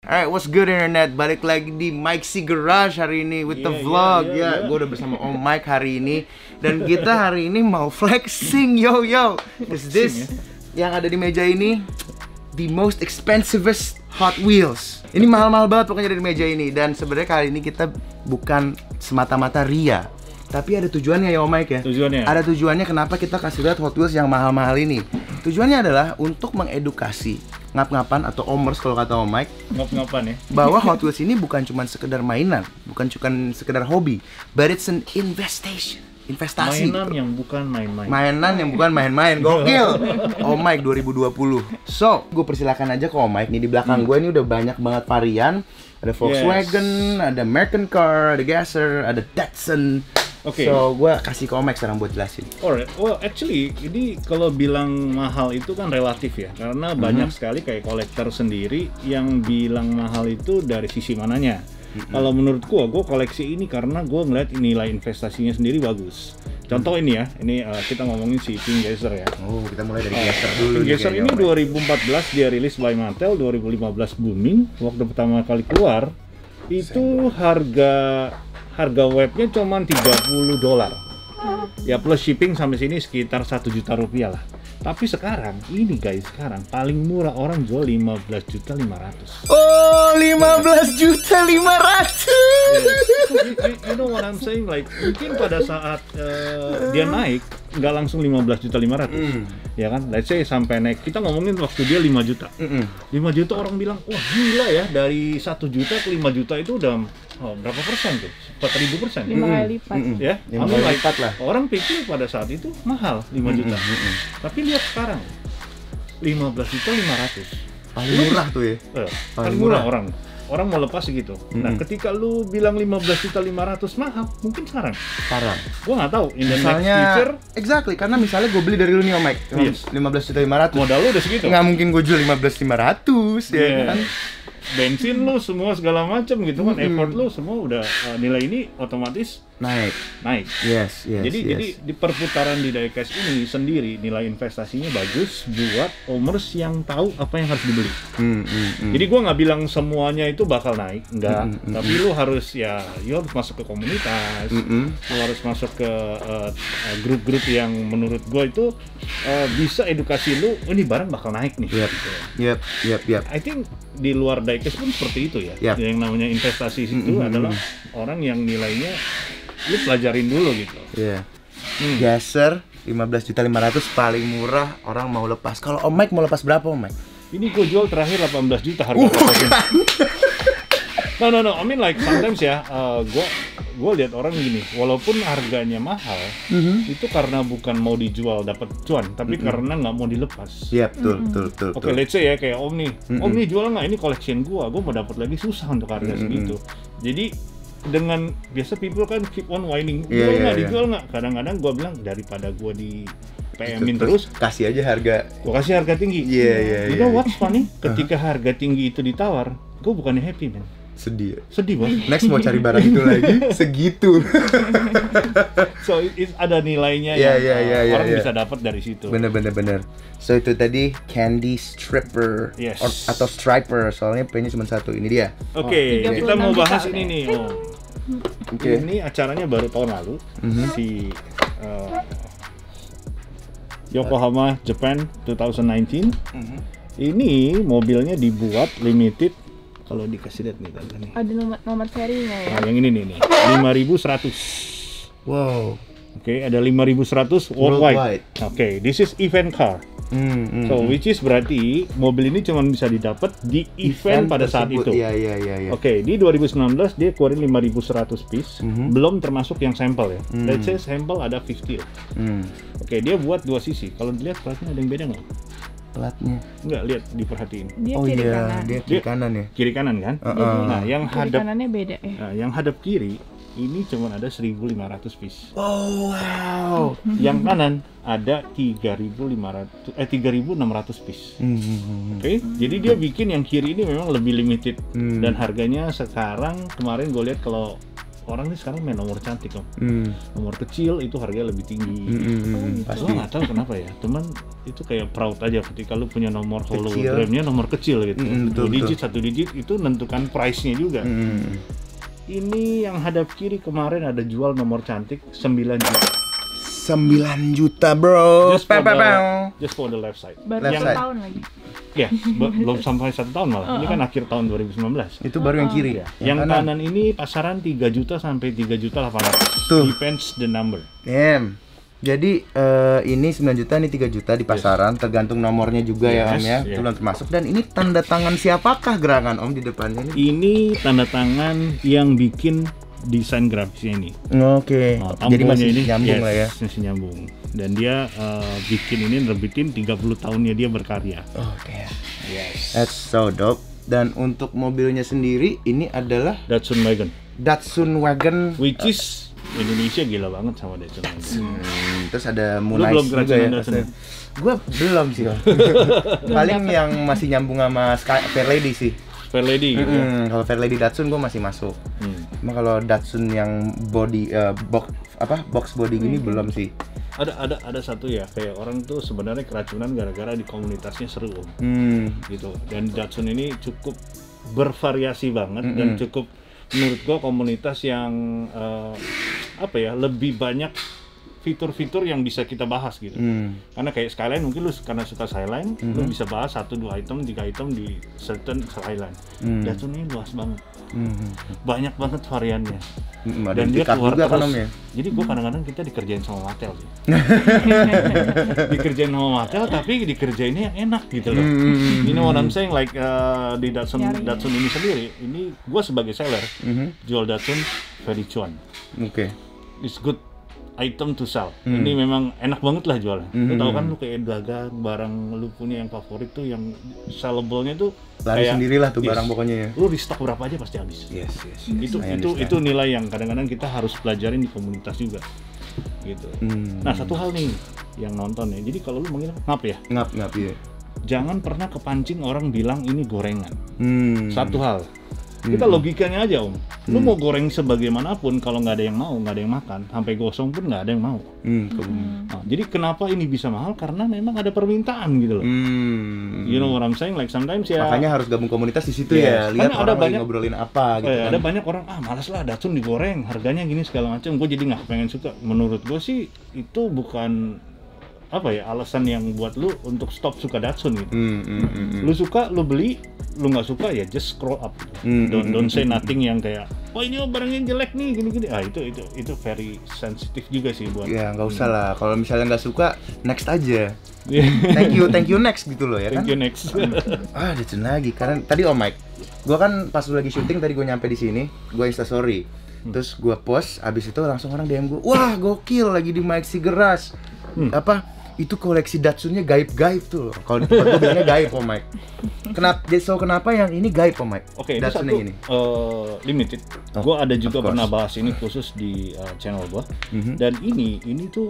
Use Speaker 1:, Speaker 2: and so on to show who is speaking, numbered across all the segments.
Speaker 1: Alright, what's good internet? Balik lagi di Mike C Garage hari ini with the vlog. Gue udah bersama Om Mike hari ini. Dan kita hari ini mau flexing, yo. Is this yang ada di meja ini the most expensivest Hot Wheels. Ini mahal-mahal banget pokoknya dari meja ini. Dan sebenarnya kali ini kita bukan semata-mata ria, tapi ada tujuannya ya Om Mike ya.
Speaker 2: Tujuannya?
Speaker 1: Ada tujuannya kenapa kita kasih lihat Hot Wheels yang mahal-mahal ini. Tujuannya adalah untuk mengedukasi ngap-ngapan atau omers kalau kata Om Mike.
Speaker 2: Ngap-ngapan ya?
Speaker 1: Bahwa Hot Wheels ini bukan cuma sekedar mainan, bukan cuma sekedar hobi, but it's an investation. Investasi.
Speaker 2: Mainan yang bukan main-main.
Speaker 1: Mainan yang bukan main-main. Gokil. Om Mike 2020. So, gue persilakan aja ke Om Mike nih. Di belakang gue ini udah banyak banget varian. Ada Volkswagen, ada American Car, ada Gasser, ada Datsun.
Speaker 2: Oke.
Speaker 1: So, gue kasih ke Om Mike sekarang buat jelasin.
Speaker 2: Alright, well actually ini kalau bilang mahal itu kan relatif ya, karena banyak sekali kayak kolektor sendiri yang bilang mahal itu dari sisi mananya. Kalau menurut gua koleksi ini karena gua ngeliat nilai investasinya sendiri bagus. Contoh ini ya, ini kita ngomongin si Pink Gasser ya.
Speaker 1: Oh, kita mulai dari Gasser dulu.
Speaker 2: Pink Gasser ini 2014 dia rilis by Mattel, 2015 booming. Waktu pertama kali keluar itu harga webnya cuma $30. Ya plus shipping sampai sini sekitar 1 juta rupiah lah. Tapi sekarang ini guys, sekarang paling murah orang jual 15.500.000.
Speaker 1: Oh, 15.500.000.
Speaker 2: You know what I'm saying? Like mungkin pada saat dia naik nggak langsung 15.500.000. Ya kan? Let's say sampai naik, kita ngomongin waktu dia 5 juta. 5 juta orang bilang, wah gila ya, dari 1 juta ke 5 juta itu udah berapa persen tuh? 4.000%.
Speaker 3: 5 kali lipat.
Speaker 2: Ya,
Speaker 1: 5 kali lipat lah.
Speaker 2: Orang pikir pada saat itu mahal 5 juta. Tapi lihat sekarang 15.500.000.
Speaker 1: Paling murah tuh ya.
Speaker 2: Paling murah orang mau lepas segitu. Nah, ketika lu bilang 15.500.000 mahal, mungkin sekarang. Gua nggak tahu. In the next future,
Speaker 1: exactly. Karena misalnya gue beli dari lu nih Om Mike,
Speaker 2: Yes.
Speaker 1: 15.500.000.
Speaker 2: modal lu udah segitu.
Speaker 1: Nggak mungkin gue jual 15.500 ya kan?
Speaker 2: Bensin lu semua segala macam gitu kan, effort lu semua udah nilai ini otomatis
Speaker 1: Naik. Yes.
Speaker 2: Jadi di perputaran di diecast ini sendiri nilai investasinya bagus buat owners yang tahu apa yang harus dibeli. Jadi gua nggak bilang semuanya itu bakal naik, enggak. Tapi lu harus harus masuk ke komunitas, lu harus masuk ke grup-grup yang menurut gua itu bisa edukasi lu, ini barang bakal naik nih.
Speaker 1: Yep.
Speaker 2: I think di luar diecast pun seperti itu ya.
Speaker 1: Yep.
Speaker 2: Yang namanya investasi itu adalah orang yang nilainya lu pelajarin dulu gitu.
Speaker 1: Gasser 15.500.000 paling murah, orang mau lepas. Kalau Om Mike mau lepas berapa Om Mike?
Speaker 2: Ini gue jual terakhir 18 juta harga lepasnya. No. I mean like sometimes ya, gue lihat orang gini, walaupun harganya mahal, itu karena bukan mau dijual dapat cuan, tapi karena nggak mau dilepas.
Speaker 1: Iya betul.
Speaker 2: Oke, let's say ya kayak Om nih jual nggak, ini collection gue mau dapat lagi susah untuk harga segitu. Jadi dengan biasa people kan keep on whining, dijual nggak? Kadang-kadang gue bilang daripada gue di PM-in terus,
Speaker 1: kasih aja harga.
Speaker 2: Gue kasih harga tinggi. You know what's funny? Ketika harga tinggi itu ditawar, gue bukannya happy man.
Speaker 1: Sedih
Speaker 2: Bos.
Speaker 1: Next mau cari barang itu lagi segitu.
Speaker 2: So ada nilainya orang bisa dapat dari situ.
Speaker 1: Bener. So itu tadi Candy Stripper.
Speaker 2: Yes.
Speaker 1: Atau Striper, soalnya P-nya cuma satu. Ini dia.
Speaker 2: Oke, kita mau bahas ini nih.
Speaker 1: Oke.
Speaker 2: Ini acaranya baru tahun lalu si Yokohama, Japan 2019. Ini mobilnya dibuat limited. Kalau dikasih lihat nih tadi nih.
Speaker 3: Ada nomor serinya ya.
Speaker 2: Nah, yang ini nih 5.100.
Speaker 1: Wow.
Speaker 2: Oke, ada 5.100 worldwide. Oke, this is event car. So which is berarti mobil ini cuma bisa didapat di event pada saat itu.
Speaker 1: Iya.
Speaker 2: Oke, di 2019 dia keluarin 5.100 piece, belum termasuk yang sampel ya. Let's say sampel ada 50. Oke, dia buat dua sisi. Kalau dilihat platnya ada yang beda nggak?
Speaker 1: Platnya.
Speaker 2: Nggak, lihat diperhatiin.
Speaker 3: Dia kiri kanan.
Speaker 1: Dia kiri kanan ya.
Speaker 2: Kiri kanan kan? Nah, yang
Speaker 3: Kiri
Speaker 2: hadap
Speaker 3: kanannya beda ya.
Speaker 2: Nah, yang hadap kiri ini cuma ada 1.500 piece.
Speaker 1: Oh wow.
Speaker 2: Yang kanan ada 3.600 piece. Oke, jadi dia bikin yang kiri ini memang lebih limited dan harganya sekarang kemarin gue lihat kalau orang nih sekarang main nomor cantik Om. Nomor kecil itu harganya lebih tinggi.
Speaker 1: Pasti.
Speaker 2: Gue nggak tahu kenapa ya, teman itu kayak proud aja ketika lu punya nomor
Speaker 1: Kecil.
Speaker 2: hologramnya nomor kecil gitu.
Speaker 1: Betul,
Speaker 2: 2 digit, 1 digit itu menentukan price-nya juga. Ini yang hadap kiri kemarin ada jual nomor cantik 9 juta.
Speaker 1: 9 juta bro.
Speaker 2: Just for the left side.
Speaker 3: Baru
Speaker 1: Left
Speaker 3: 1
Speaker 1: side.
Speaker 3: tahun lagi.
Speaker 2: Ya, belum sampai 1 tahun malah. Ini kan akhir tahun 2019.
Speaker 1: Itu baru yang kiri ya.
Speaker 2: Yang kanan ini pasaran 3 juta sampai 3 juta 800.
Speaker 1: Tuh.
Speaker 2: Depends the number.
Speaker 1: Damn. Jadi ini 9 juta, ini 3 juta di pasaran, tergantung nomornya juga ya Om ya. Itu belum termasuk. Dan ini tanda tangan siapakah gerangan Om di depannya ini?
Speaker 2: Ini tanda tangan yang bikin desain grafisnya ini.
Speaker 1: Oke.
Speaker 2: Nah,
Speaker 1: Jadi
Speaker 2: tambonya
Speaker 1: masih
Speaker 2: ini,
Speaker 1: nyambung lah ya.
Speaker 2: Masih nyambung. Dan dia bikin ini nerbitin 30 tahunnya dia berkarya.
Speaker 1: Oh damn.
Speaker 2: Yes.
Speaker 1: That's so dope. Dan untuk mobilnya sendiri ini adalah
Speaker 2: Datsun Wagon.
Speaker 1: Datsun Wagon.
Speaker 2: Which is Indonesia gila banget sama Datsun Wagon.
Speaker 1: Terus ada
Speaker 2: Lu
Speaker 1: Moonlight
Speaker 2: belum
Speaker 1: juga ya.
Speaker 2: keracunan Datsun?
Speaker 1: Gue belum sih Om. Paling yang masih nyambung sama Fairlady sih.
Speaker 2: Fairlady gitu ya.
Speaker 1: Kalau Fairlady Datsun gue masih masuk. Cuma kalau Datsun yang body box body gini belum sih.
Speaker 2: Ada satu ya, kayak orang tuh sebenarnya keracunan gara-gara di komunitasnya seru Om. Gitu. Dan Datsun ini cukup bervariasi banget dan cukup menurut gua komunitas yang lebih banyak fitur-fitur yang bisa kita bahas gitu. Karena kayak Skyline mungkin lu karena suka Skyline, lu bisa bahas 1, 2 item, 3 item di certain Skyline. Datsun ini luas banget. Banyak banget variannya. Dan dia keluar
Speaker 1: juga
Speaker 2: terus.
Speaker 1: kan Om ya.
Speaker 2: Jadi gua kadang-kadang kita dikerjain sama Mattel sih. Dikerjain sama Mattel tapi dikerjainnya yang enak gitu loh. You know what I'm saying, like di Datsun ini sendiri, ini gua sebagai seller jual Datsun very cuan.
Speaker 1: Oke.
Speaker 2: It's good item to sell. Ini memang enak banget lah jualnya. Lu tahu kan, lu kayak dagang barang lu punya yang favorit tuh yang sellable-nya tuh
Speaker 1: Lari
Speaker 2: kayak,
Speaker 1: sendirilah tuh barang pokoknya ya.
Speaker 2: Lu restock berapa aja pasti habis.
Speaker 1: Yes.
Speaker 2: Itu nilai yang kadang-kadang kita harus pelajarin di komunitas juga. Gitu. Nah, satu hal nih yang nonton ya. Jadi kalau lu mengira ngap ya?
Speaker 1: Ngap ya.
Speaker 2: Jangan pernah kepancing orang bilang ini gorengan. Satu hal. Kita logikanya aja Om, lu mau goreng sebagaimanapun kalau nggak ada yang mau, nggak ada yang makan, sampai gosong pun nggak ada yang mau. Nah, jadi kenapa ini bisa mahal? Karena memang ada permintaan gitu loh. You know what I'm saying? Like sometimes ya.
Speaker 1: Makanya harus gabung komunitas di situ ya. Lihat
Speaker 2: Karena
Speaker 1: orang
Speaker 2: ada
Speaker 1: lagi
Speaker 2: banyak,
Speaker 1: ngobrolin apa gitu kan.
Speaker 2: Ada banyak orang malas lah Datsun digoreng, harganya gini segala macam. Gue jadi nggak pengen suka. Menurut gue sih itu bukan alasan yang buat lu untuk stop suka Datsun gitu. Lu suka, lu beli, lu nggak suka ya just scroll up. Don't say nothing yang kayak, ini barangnya jelek nih gini-gini. Itu very sensitif juga sih buat.
Speaker 1: Ya nggak usah lah. Kalau misalnya nggak suka, next aja. Thank you next gitu loh ya kan.
Speaker 2: Thank you next.
Speaker 1: Datsun lagi. Karena tadi Mike, gua kan pas lagi syuting tadi gua nyampe di sini, gua instastory. Terus gua post, abis itu langsung orang DM gua, wah gokil lagi di Maxi Garage. Itu koleksi Datsunnya gaib-gaib tuh loh. Kalau di tempat gue bilangnya gaib Mike. Kenapa yang ini gaib Mike?
Speaker 2: Oke, ini
Speaker 1: Datsunnya
Speaker 2: satu
Speaker 1: ini
Speaker 2: limited. Gue ada juga pernah bahas ini khusus di channel gue. Dan ini tuh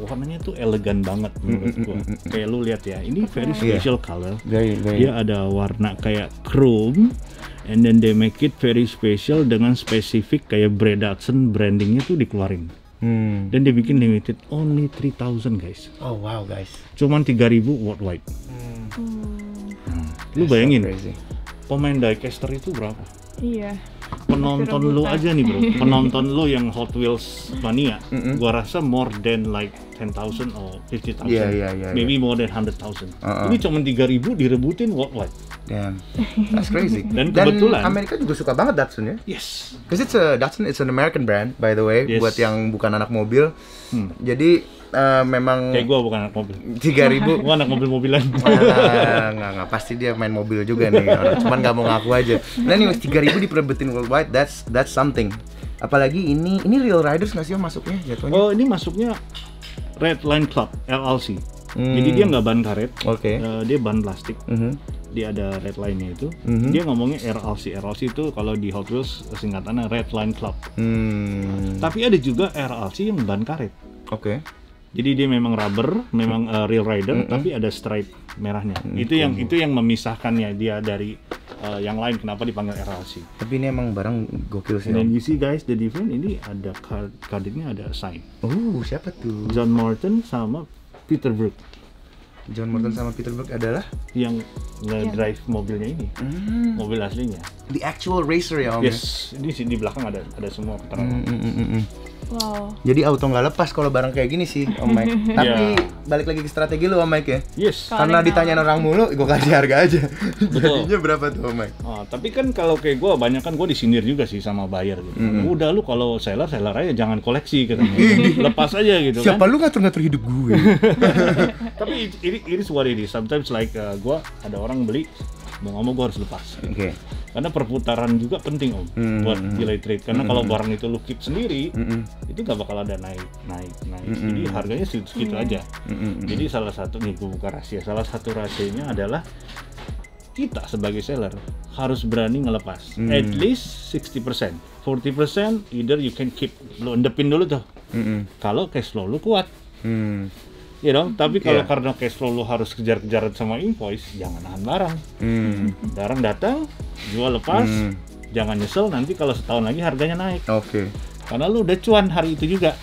Speaker 2: warnanya tuh elegan banget menurut gue. Kayak lu lihat ya, ini very special color. Dia ada warna kayak chrome, and then they make it very special dengan spesifik kayak Datsun brandingnya tuh dikeluarin. Dan dia bikin limited only 3,000 guys.
Speaker 1: Oh wow guys.
Speaker 2: Cuman 3.000 worldwide. Lu bayangin, pemain diecaster itu berapa?
Speaker 3: Iya.
Speaker 2: Penonton lu aja nih bro, penonton lu yang Hot Wheels mania, gua rasa more than like 10,000 or 50,000, maybe more than 100,000. Ini cuma 3.000 direbutin worldwide.
Speaker 1: Damn, that's crazy.
Speaker 2: Dan kebetulan
Speaker 1: Amerika juga suka banget Datsun ya.
Speaker 2: Yes.
Speaker 1: Because Datsun it's an American brand by the way. Buat yang bukan anak mobil. Jadi memang
Speaker 2: kayak gua bukan anak mobil.
Speaker 1: 3.000.
Speaker 2: Gua anak mobil-mobilan.
Speaker 1: Nggak pasti dia main mobil juga nih. Cuman nggak mau ngaku aja. Nah ini 3.000 diperebutin worldwide. That's something. Apalagi ini Real Riders nggak sih masuknya jatuhnya?
Speaker 2: Oh ini masuknya Redline Club LLC. Jadi dia nggak ban karet. Dia ban plastik. Dia ada red line-nya itu. Dia ngomongnya RLC. RLC itu kalau di Hot Wheels singkatannya Red Line Club. Tapi ada juga RLC yang ban karet. Jadi dia memang rubber, memang real rider, tapi ada stripe merahnya. Itu yang memisahkannya dia dari yang lain. Kenapa dipanggil RLC?
Speaker 1: Tapi ini emang barang gokil sih.
Speaker 2: And you see guys, the difference ini ada cardinnya ada sign.
Speaker 1: Siapa tuh?
Speaker 2: John Morton sama Peter Brook.
Speaker 1: John Morton sama Peter Brook adalah
Speaker 2: yang nge-drive mobilnya ini, mobil aslinya.
Speaker 1: The actual racer ya Om?
Speaker 2: Yes, ini di belakang ada semua keterangan.
Speaker 3: Wow.
Speaker 1: Jadi auto nggak lepas kalau barang kayak gini sih Om Mike. Tapi balik lagi ke strategi lu Om Mike ya?
Speaker 2: Yes.
Speaker 1: Karena ditanyain orang mulu, gue kasih harga aja.
Speaker 2: Betul.
Speaker 1: Jadinya berapa tuh Om Mike?
Speaker 2: Tapi kan kalau kayak gue, banyak kan gue disindir juga sih sama buyer gitu. Udah lu kalau seller aja, jangan koleksi katanya. Lepas aja gitu.
Speaker 1: Siapa
Speaker 2: kan?
Speaker 1: lu ngatur-ngatur hidup gue?
Speaker 2: Tapi it is what it is. Sometimes like gue ada orang beli, mau ngomong gue harus lepas.
Speaker 1: Oke.
Speaker 2: Karena perputaran juga penting Om buat delay trade. Karena kalau barang itu lu keep sendiri, itu gak bakal ada naik. Jadi harganya segitu aja. Jadi salah satu nih gue buka rahasia. Salah satu rahasianya adalah kita sebagai seller harus berani ngelepas. At least 60%. 40% either you can keep, lu endepin dulu tuh. Kalau cash flow lu kuat. Ya dong, tapi kalau karena cash flow lu harus kejar-kejaran sama invoice, jangan nahan barang. Barang datang, jual lepas, jangan nyesel nanti kalau setahun lagi harganya naik.
Speaker 1: Oke.
Speaker 2: Karena lu udah cuan hari itu juga.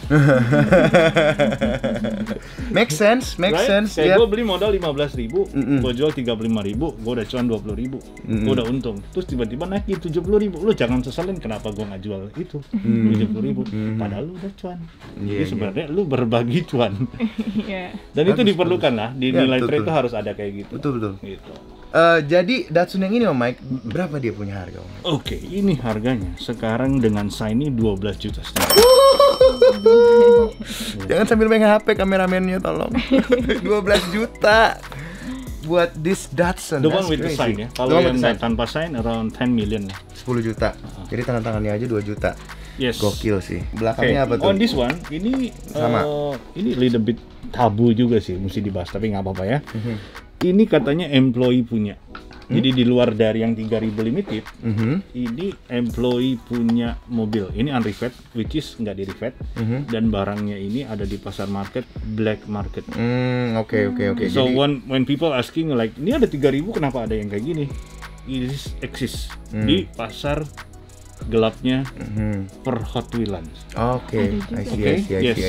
Speaker 1: Make sense.
Speaker 2: Kayak gue beli modal 15.000, gue jual 35.000, gue udah cuan 20.000, gue udah untung. Terus tiba-tiba naik di 70.000, lu jangan seselin kenapa gue nggak jual itu 70.000, padahal lu udah cuan. Jadi sebenarnya lu berbagi cuan. Dan itu diperlukan lah, di nilai trade itu harus ada kayak gitu.
Speaker 1: Betul.
Speaker 2: Gitu.
Speaker 1: Jadi Datsun yang ini Om Mike, berapa dia punya harga Om Mike?
Speaker 2: Oke, ini harganya sekarang dengan sign ini 12 juta setengah.
Speaker 1: Jangan sambil main HP kameramennya tolong. 12 juta buat this Datsun.
Speaker 2: The one with the sign ya. Kalau yang tanpa sign around 10 million.
Speaker 1: 10 juta. Jadi tangan-tangannya aja 2 juta.
Speaker 2: Yes.
Speaker 1: Gokil sih. Belakangnya apa tuh?
Speaker 2: On this one, ini
Speaker 1: sama.
Speaker 2: Ini little bit tabu juga sih, mesti dibahas, tapi nggak apa-apa ya. Ini katanya employee punya. Jadi di luar dari yang 3.000 limited, ini employee punya mobil. Ini unrevet, which is nggak di-revet, dan barangnya ini ada di pasar market, black market.
Speaker 1: Oke.
Speaker 2: So when people asking like, ini ada 3.000, kenapa ada yang kayak gini? It exist di pasar gelapnya per Hot Wheelan.
Speaker 1: Oke, I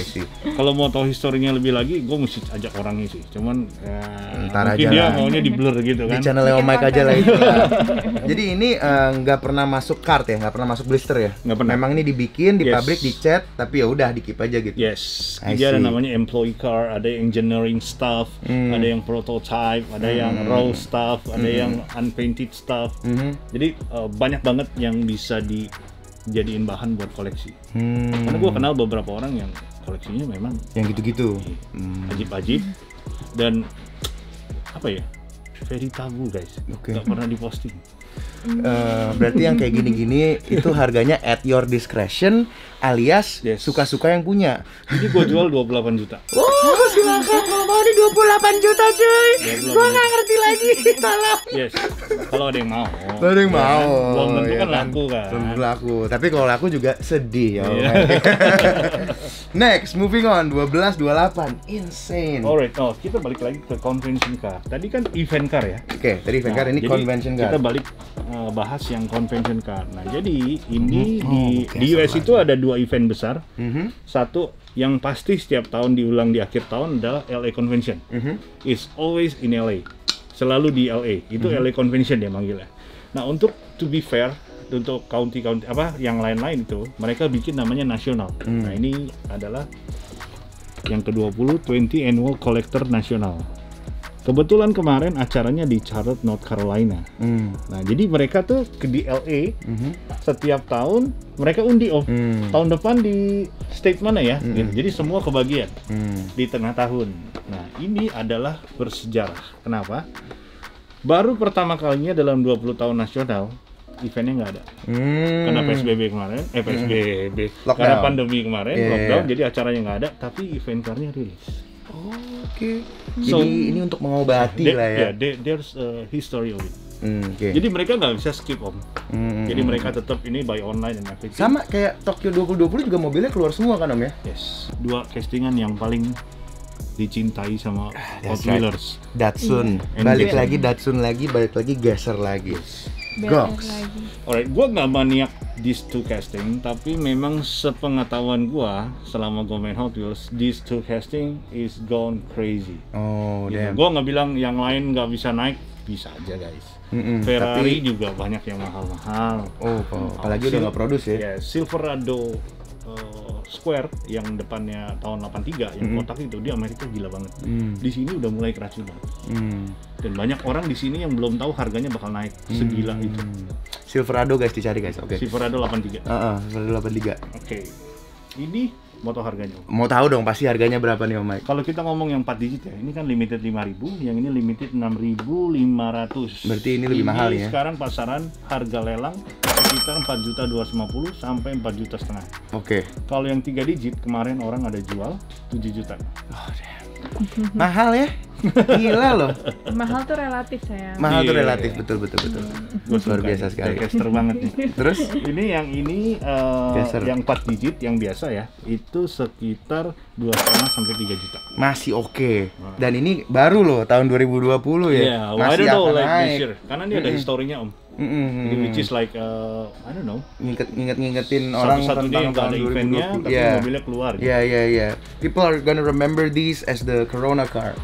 Speaker 1: see.
Speaker 2: Kalau mau tahu historinya lebih lagi, gue mesti ajak orangnya sih. Cuman
Speaker 1: ntar
Speaker 2: mungkin
Speaker 1: aja
Speaker 2: dia
Speaker 1: lah.
Speaker 2: maunya di blur gitu kan.
Speaker 1: Di channel Om Mike aja lah itu. Jadi ini nggak pernah masuk kart ya, nggak pernah masuk blister ya.
Speaker 2: Nggak pernah.
Speaker 1: Memang ini dibikin di pabrik, dicat, tapi ya udah di keep aja gitu.
Speaker 2: Yes. Dia ada namanya employee car, ada yang engineering stuff, ada yang prototype, ada yang raw stuff, ada yang unpainted stuff. Jadi banyak banget yang bisa dijadiin bahan buat koleksi. Karena gue kenal beberapa orang yang koleksinya memang
Speaker 1: yang gitu-gitu.
Speaker 2: Ajib-ajib dan apa ya, very tabu guys. Gak pernah diposting.
Speaker 1: Berarti yang kayak gini-gini itu harganya at your discretion, alias suka-suka yang punya.
Speaker 2: Ini gue jual 28 juta.
Speaker 1: Oh, silakan kalau mau di 28 juta cuy. Gua nggak ngerti lagi, tolong.
Speaker 2: Yes. Kalau ada yang mau.
Speaker 1: Kalau ada yang mau.
Speaker 2: Belum tentu
Speaker 1: ya
Speaker 2: kan laku kan.
Speaker 1: Belum laku. Tapi kalau laku juga sedih ya. Next, moving on. 1228. Insane.
Speaker 2: Alright, kita balik lagi ke convention car. Tadi kan event car ya.
Speaker 1: Oke, tadi event car, ini convention car.
Speaker 2: Kita balik bahas yang convention car. Nah, jadi ini di US itu ada 2 event besar. Satu yang pasti setiap tahun diulang di akhir tahun adalah LA Convention. It's always in LA. Selalu di LA. Itu LA Convention dia manggilnya. Nah, untuk to be fair, untuk county apa yang lain-lain itu, mereka bikin namanya nasional. Nah, ini adalah yang ke-20 20 Annual Collector National. Kebetulan kemarin acaranya di Charlotte, North Carolina. Nah, jadi mereka tuh di LA setiap tahun mereka undi tahun depan di state mana ya? Gitu. Jadi semua kebagian di tengah tahun. Nah, ini adalah bersejarah. Kenapa? Baru pertama kalinya dalam 20 tahun nasional eventnya nggak ada. Karena PSBB kemarin, karena pandemi kemarin, lockdown, jadi acaranya nggak ada. Tapi event car-nya rilis.
Speaker 1: Oke. Jadi ini untuk mengobati lah ya.
Speaker 2: There's a history of it.
Speaker 1: Okay.
Speaker 2: Jadi mereka nggak bisa skip Jadi mereka tetap ini buy online dan everything.
Speaker 1: Sama kayak Tokyo 2020 juga mobilnya keluar semua kan Om ya?
Speaker 2: Yes. 2 castingan yang paling dicintai sama Hot
Speaker 1: That's right.
Speaker 2: Wheelers.
Speaker 1: Datsun.
Speaker 2: Iya.
Speaker 1: Balik
Speaker 2: Engine.
Speaker 1: lagi Datsun lagi, balik lagi geser lagi.
Speaker 3: BR
Speaker 1: Goks.
Speaker 3: lagi.
Speaker 2: Alright, gue nggak maniak these two casting, tapi memang sepengetahuan gue selama gue main Hot Wheels, these two casting is gone crazy.
Speaker 1: Oh, damn.
Speaker 2: Gue nggak bilang yang lain nggak bisa naik, bisa aja guys. Ferrari juga banyak yang mahal-mahal.
Speaker 1: Oh, apalagi udah nggak produce ya?
Speaker 2: Ya, Silverado Square yang depannya tahun 83 yang kotak itu di Amerika gila banget. Di sini udah mulai keracunan. Dan banyak orang di sini yang belum tahu harganya bakal naik segila itu.
Speaker 1: Silverado guys, dicari guys. Oke.
Speaker 2: Silverado 83.
Speaker 1: Silverado 83.
Speaker 2: Oke. Ini mau tahu harganya?
Speaker 1: Mau tahu dong pasti harganya berapa nih Om Mike?
Speaker 2: Kalau kita ngomong yang 4 digit ya, ini kan limited 5.000, yang ini limited 6.500.
Speaker 1: Berarti ini lebih mahal ya?
Speaker 2: Sekarang pasaran harga lelang sekitar 4.250.000 sampai 4,5 juta.
Speaker 1: Oke.
Speaker 2: Kalau yang 3 digit kemarin orang ada jual 7 juta.
Speaker 1: Mahal ya? Gila loh.
Speaker 3: Mahal tuh relatif sayang.
Speaker 1: Mahal tuh
Speaker 2: Iya.
Speaker 1: relatif, betul. Luar biasa sekali.
Speaker 2: Caster banget nih.
Speaker 1: Terus
Speaker 2: Ini
Speaker 1: Geser.
Speaker 2: yang 4 digit yang biasa ya, itu sekitar 2,5 sampai 3 juta.
Speaker 1: masih oke. Dan ini baru loh tahun 2020 ya.
Speaker 2: Yeah, I
Speaker 1: Masih
Speaker 2: don't know
Speaker 1: akan
Speaker 2: like this
Speaker 1: naik.
Speaker 2: year. Karena ini ada historinya Om. Jadi, which is like I don't know.
Speaker 1: Ngingetin orang
Speaker 2: Satu-satunya yang
Speaker 1: tentang
Speaker 2: gak ada
Speaker 1: tahun
Speaker 2: eventnya
Speaker 1: 2020.
Speaker 2: tapi
Speaker 1: Yeah.
Speaker 2: mobilnya keluar. Gitu.
Speaker 1: Yeah. People are gonna remember these as the Corona car.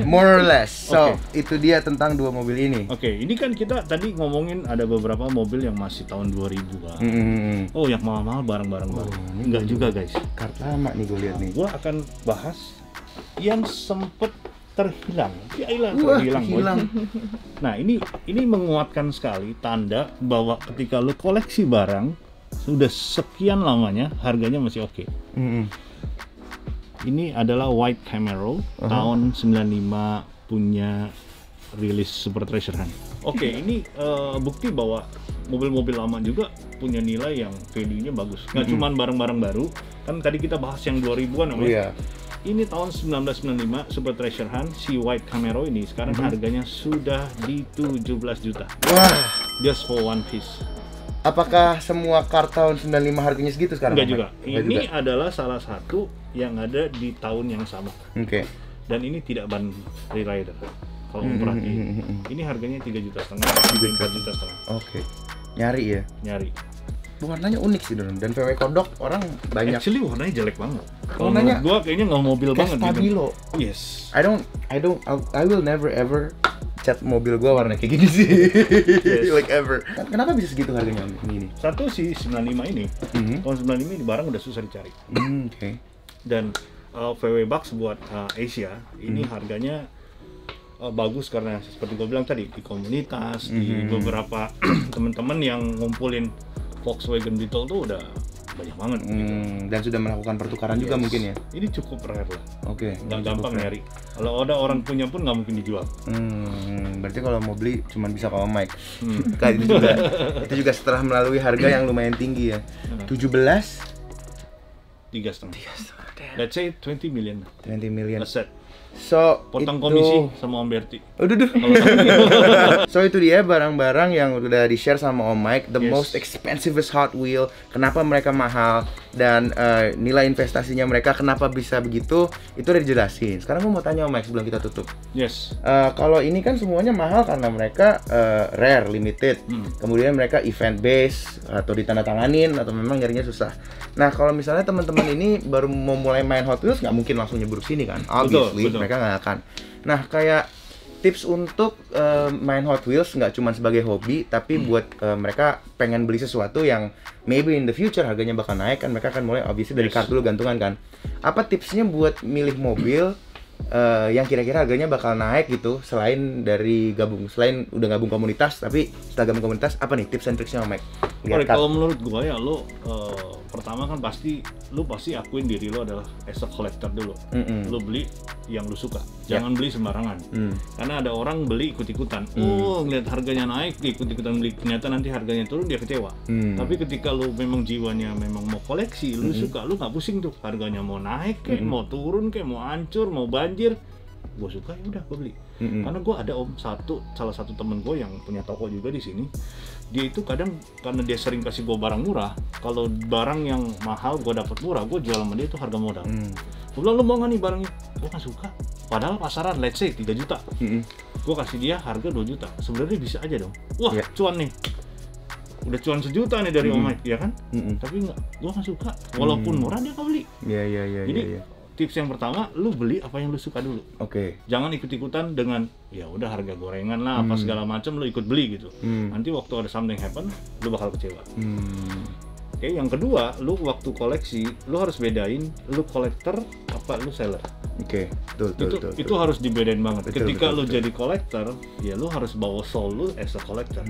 Speaker 1: More or less. So, itu dia tentang dua mobil ini.
Speaker 2: Oke, ini kan kita tadi ngomongin ada beberapa mobil yang masih tahun 2000-an. Oh, yang mahal-mahal barang-barang baru. Enggak juga, guys.
Speaker 1: Kart lama nih gue lihat nih.
Speaker 2: Gua akan bahas yang sempet terhilang.
Speaker 1: Wah,
Speaker 2: Terhilang. boy.
Speaker 1: hilang.
Speaker 2: Nah, ini menguatkan sekali tanda bahwa ketika lu koleksi barang sudah sekian lamanya harganya masih oke. Ini adalah White Camaro tahun 95 punya rilis Super Treasure Hunt. Oke, ini bukti bahwa mobil-mobil lama juga punya nilai yang value-nya bagus. Nggak cuman barang-barang baru. Kan tadi kita bahas yang 2000-an
Speaker 1: Oh iya.
Speaker 2: Ini tahun 1995 Super Treasure Hunt si White Camaro ini sekarang harganya sudah di 17 juta.
Speaker 1: Wah,
Speaker 2: Just for one piece.
Speaker 1: apakah semua kart tahun 95 harganya segitu sekarang?
Speaker 2: Enggak
Speaker 1: Om
Speaker 2: juga.
Speaker 1: Mike? Enggak
Speaker 2: Ini
Speaker 1: juga.
Speaker 2: adalah salah satu yang ada di tahun yang sama.
Speaker 1: Oke.
Speaker 2: Dan ini tidak ban rider. Kalau memperhatiin. Ini harganya 3,5 juta sampai 4,5 juta.
Speaker 1: Oke. Nyari ya.
Speaker 2: Nyari.
Speaker 1: Warnanya unik sih Don. Dan VW Kodok orang banyak.
Speaker 2: Actually warnanya jelek banget. Kalau
Speaker 1: Warnanya
Speaker 2: menurut gua kayaknya nggak mobil
Speaker 1: Kayak
Speaker 2: banget gitu.
Speaker 1: Stabilo.
Speaker 2: Yes.
Speaker 1: I will never ever cat mobil gua warna kayak gini sih. Like ever. Kenapa bisa segitu harganya Om ini?
Speaker 2: Satu si 95 ini. Tahun 95 ini barang udah susah dicari.
Speaker 1: Oke.
Speaker 2: Dan VW Bucks buat Asia ini harganya bagus karena seperti gue bilang tadi di komunitas, di beberapa teman-teman yang ngumpulin Volkswagen Beetle tuh udah banyak banget gitu.
Speaker 1: Dan sudah melakukan pertukaran juga mungkin ya.
Speaker 2: Ini cukup rare lah,
Speaker 1: Oke.
Speaker 2: nggak gampang nyari. Kalau ada orang punya pun nggak mungkin dijual.
Speaker 1: Berarti kalau mau beli cuman bisa kalau Mike. Kan itu juga setelah melalui harga yang lumayan tinggi ya. 17
Speaker 2: 3,5. Let's say 20 million.
Speaker 1: 20 million.
Speaker 2: A set.
Speaker 1: So,
Speaker 2: Potong
Speaker 1: itu...
Speaker 2: komisi sama Om Berti.
Speaker 1: Aduh. So itu dia barang-barang yang udah di-share sama Om Mike, the most expensivest Hot Wheel, kenapa mereka mahal dan nilai investasinya mereka kenapa bisa begitu, itu udah dijelasin. Sekarang gue mau tanya Om Mike sebelum kita tutup.
Speaker 2: Yes.
Speaker 1: Kalau ini kan semuanya mahal karena mereka rare, limited. Kemudian mereka event based atau ditandatanganin atau memang nyarinya susah. Nah, kalau misalnya teman-teman ini baru mau mulai main Hot Wheels nggak mungkin langsung nyebur sini kan? Obviously,
Speaker 2: betul.
Speaker 1: mereka nggak akan. Nah, kayak tips untuk main Hot Wheels nggak cuma sebagai hobi, tapi buat mereka pengen beli sesuatu yang maybe in the future harganya bakal naik kan, mereka akan mulai obviously dari kart dulu gantungan kan. Apa tipsnya buat milih mobil yang kira-kira harganya bakal naik gitu, selain udah gabung komunitas, tapi setelah gabung komunitas apa nih tips and tricksnya Mike?
Speaker 2: Kalau menurut gua ya lo pertama kan pasti akuin diri lo adalah as a collector dulu. Lo beli yang lo suka, jangan beli sembarangan. Karena ada orang beli ikut-ikutan. Ngeliat harganya naik, ikut-ikutan beli, ternyata nanti harganya turun dia kecewa. Tapi ketika lo memang jiwanya memang mau koleksi, lo suka, lo nggak pusing tuh harganya mau naik kayak mau turun kayak mau hancur mau banjir. Gue suka ya udah gue beli. Karena gue ada salah satu temen gue yang punya toko juga di sini. Dia itu kadang karena dia sering kasih gue barang murah, kalau barang yang mahal gue dapat murah, gue jual sama dia itu harga modal. Gue bilang, lu mau nggak nih barangnya? Gue nggak suka. Padahal pasaran, let's say 3 juta. Gue kasih dia harga 2 juta. Sebenarnya bisa aja dong. Wah, cuan nih. Udah cuan 1 juta nih dari Om Mike, ya kan? Tapi gue nggak suka. Walaupun murah dia nggak beli. Jadi tips yang pertama, lu beli apa yang lu suka dulu. Jangan ikut-ikutan dengan ya udah harga gorengan lah, apa segala macam lu ikut beli gitu. Nanti waktu ada something happen, lu bakal kecewa. Yang kedua, lu waktu koleksi, lu harus bedain lu kolektor apa lu seller. Itu harus dibedain banget. Ketika lu jadi kolektor, ya lu harus bawa soul lu as a collector.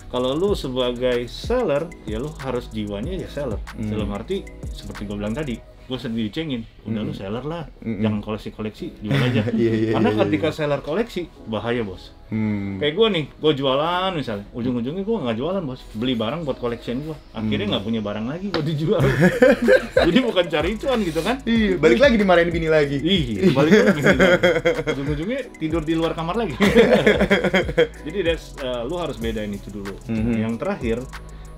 Speaker 2: Kalau lu sebagai seller, ya lu harus jiwanya ya seller. Dalam arti seperti gue bilang tadi, gue sendiri dicengin, udah lu seller lah, jangan koleksi-koleksi, jual aja. Karena ketika seller koleksi, bahaya bos. Kayak gue nih, gue jualan misalnya, ujung-ujungnya gue nggak jualan bos, beli barang buat collection gue, akhirnya nggak punya barang lagi buat dijual. Jadi bukan cari cuan gitu kan?
Speaker 1: Balik lagi dimarahin bini lagi.
Speaker 2: Balik lagi. Ujung-ujungnya tidur di luar kamar lagi. Jadi lu harus bedain itu dulu. Yang terakhir,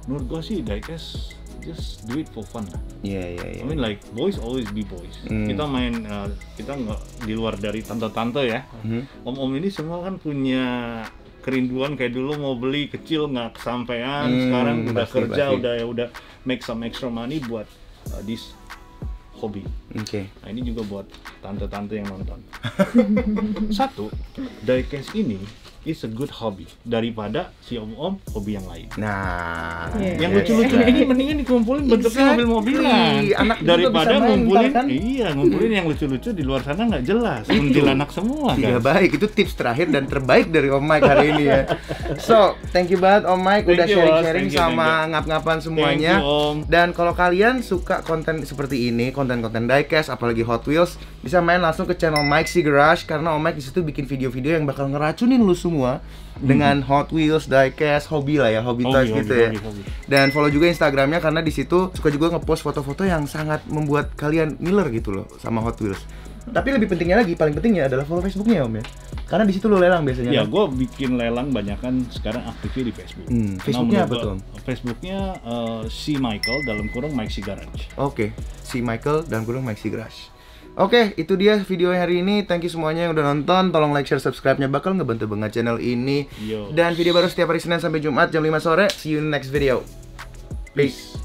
Speaker 2: menurut gue sih diecast just do it for fun lah. I mean like boys always be boys. Kita main kita nggak di luar dari tante-tante ya. Om-om ini semua kan punya kerinduan kayak dulu mau beli kecil nggak kesampaian. Sekarang udah kerja udah make some extra money buat this hobi. Nah ini juga buat tante-tante yang nonton. Satu, diecast ini is a good hobby daripada si om-om hobi yang lain.
Speaker 1: Nah,
Speaker 2: yang lucu-lucu ini mendingan dikumpulin bentuknya mobil-mobilan daripada ngumpulin kan? Ngumpulin yang lucu-lucu di luar sana nggak jelas, kuntilanak semua kan.
Speaker 1: Baik, itu tips terakhir dan terbaik dari Om Mike hari ini ya. So, thank you banget Om Mike udah sharing-sharing sama ngap-ngapan semuanya. Dan kalau kalian suka konten seperti ini, konten-konten diecast apalagi Hot Wheels, bisa main langsung ke channel Mikesy Garage karena Om Mike di situ bikin video-video yang bakal ngeracunin lu semua dengan Hot Wheels, diecast, hobi lah ya, hobi toys gitu ya. Dan follow juga Instagramnya karena di situ suka juga ngepost foto-foto yang sangat membuat kalian ngiler gitu loh sama Hot Wheels. Tapi lebih pentingnya lagi, paling pentingnya adalah follow Facebooknya Om ya. Karena di situ lo lelang biasanya.
Speaker 2: Ya, gue bikin lelang banyakan sekarang aktifnya di Facebook.
Speaker 1: Facebooknya apa tuh?
Speaker 2: Facebooknya si Michael dalam kurung Mikesy Garage.
Speaker 1: Si Michael dalam kurung Mikesy Garage. Itu dia video hari ini. Thank you semuanya yang udah nonton. Tolong like, share, subscribe-nya bakal ngebantu banget channel ini. Dan video baru setiap hari Senin sampai Jumat jam 5 sore. See you in the next video. Peace.